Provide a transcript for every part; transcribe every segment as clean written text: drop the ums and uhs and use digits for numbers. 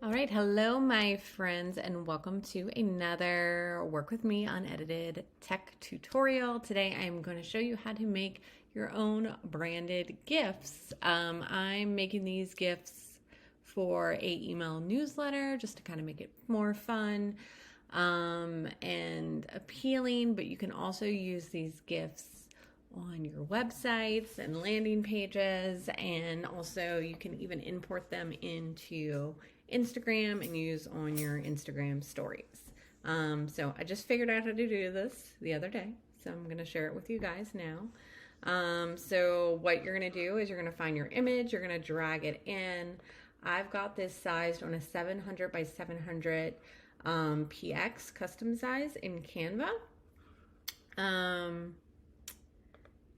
All right, hello, my friends, and welcome to another Work With Me Unedited tech tutorial. Today, I'm going to show you how to make your own branded GIFs. I'm making these GIFs for a email newsletter just to kind of make it more fun and appealing, but you can also use these GIFs on your websites and landing pages, and also you can even import them into Instagram and use on your Instagram stories. So I just figured out how to do this the other day, so I'm going to share it with you guys now. So what you're going to do is you're going to find your image, you're going to drag it in. I've got this sized on a 700 by 700 PX custom size in Canva.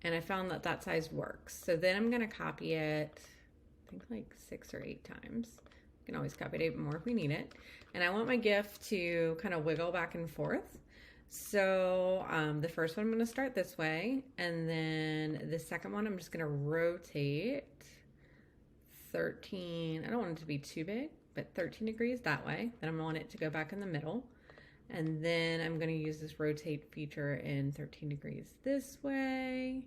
And I found that that size works. So then I'm gonna copy it, I think like 6 or 8 times. You can always copy it even more if we need it. And I want my GIF to kind of wiggle back and forth. So the first one I'm gonna start this way, and then the second one I'm just gonna rotate 13, I don't want it to be too big, but 13 degrees that way. Then I want it to go back in the middle. And then I'm going to use this rotate feature in 13 degrees this way,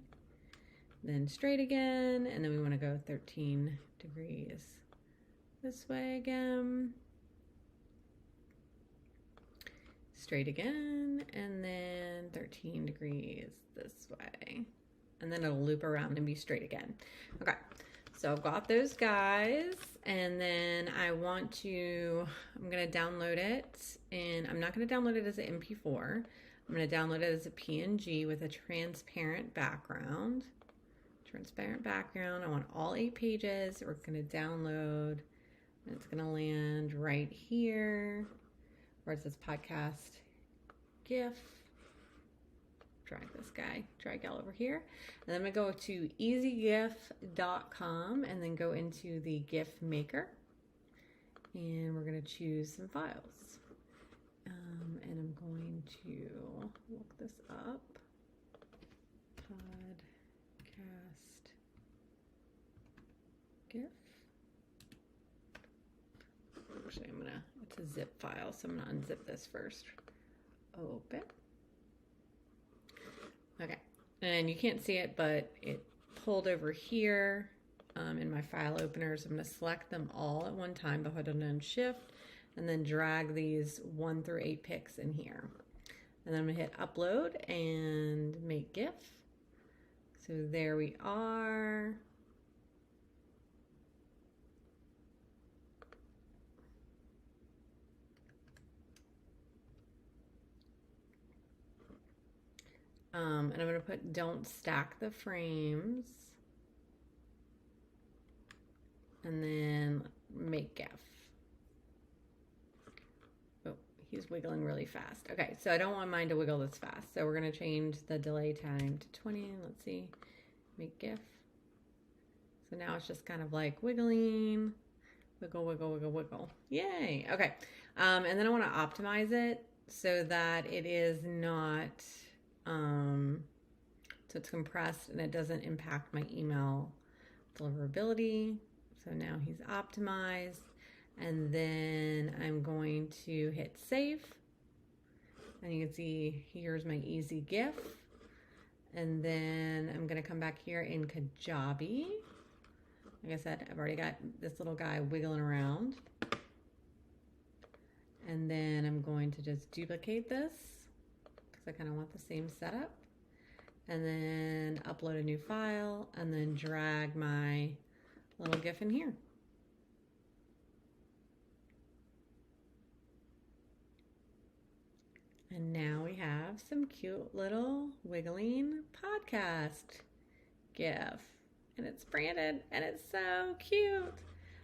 then straight again, and then we want to go 13 degrees this way again, straight again, and then 13 degrees this way, and then it'll loop around and be straight again. Okay. So I've got those guys, and then I'm going to download it, and I'm not going to download it as an MP4. I'm going to download it as a PNG with a transparent background. I want all 8 pages. We're going to download, and it's going to land right here where it says podcast GIF. Drag gal over here. And then I'm gonna go to easygif.com and then go into the GIF maker. And we're gonna choose some files. And I'm going to look this up. Podcast GIF. Actually, it's a zip file, so I'm gonna unzip this first. Open. Okay, and you can't see it, but it pulled over here in my file openers. I'm going to select them all at one time by holding down Shift, and then drag these 1 through 8 pics in here. And then I'm going to hit upload and make GIF. So there we are. And I'm going to put don't stack the frames, and then make GIF. Oh, he's wiggling really fast. Okay, so I don't want mine to wiggle this fast. So we're going to change the delay time to 20. Let's see, make GIF. So now it's just kind of like wiggling, wiggle, wiggle, wiggle, wiggle. Yay. Okay. And then I want to optimize it so that it is not... so it's compressed and it doesn't impact my email deliverability. So now he's optimized, and then I'm going to hit save, and you can see here's my easy GIF. And then I'm going to come back here in Kajabi. Like I said, I've already got this little guy wiggling around, and then I'm going to just duplicate this because I kind of want the same setup, and then upload a new file, and then drag my little GIF in here. And now we have some cute little wiggling podcast GIF, and it's branded, and it's so cute.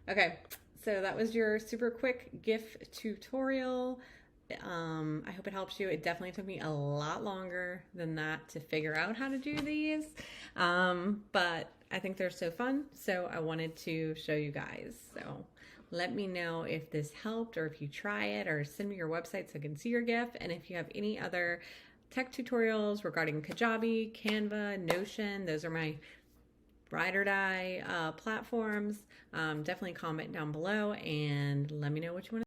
Okay, so that was your super quick GIF tutorial. I hope it helps you. It definitely took me a lot longer than that to figure out how to do these, but I think they're so fun, so I wanted to show you guys. So let me know if this helped, or if you try it, or send me your website so I can see your GIF. And if you have any other tech tutorials regarding Kajabi, Canva, Notion, those are my ride or die platforms, definitely comment down below and let me know what you want to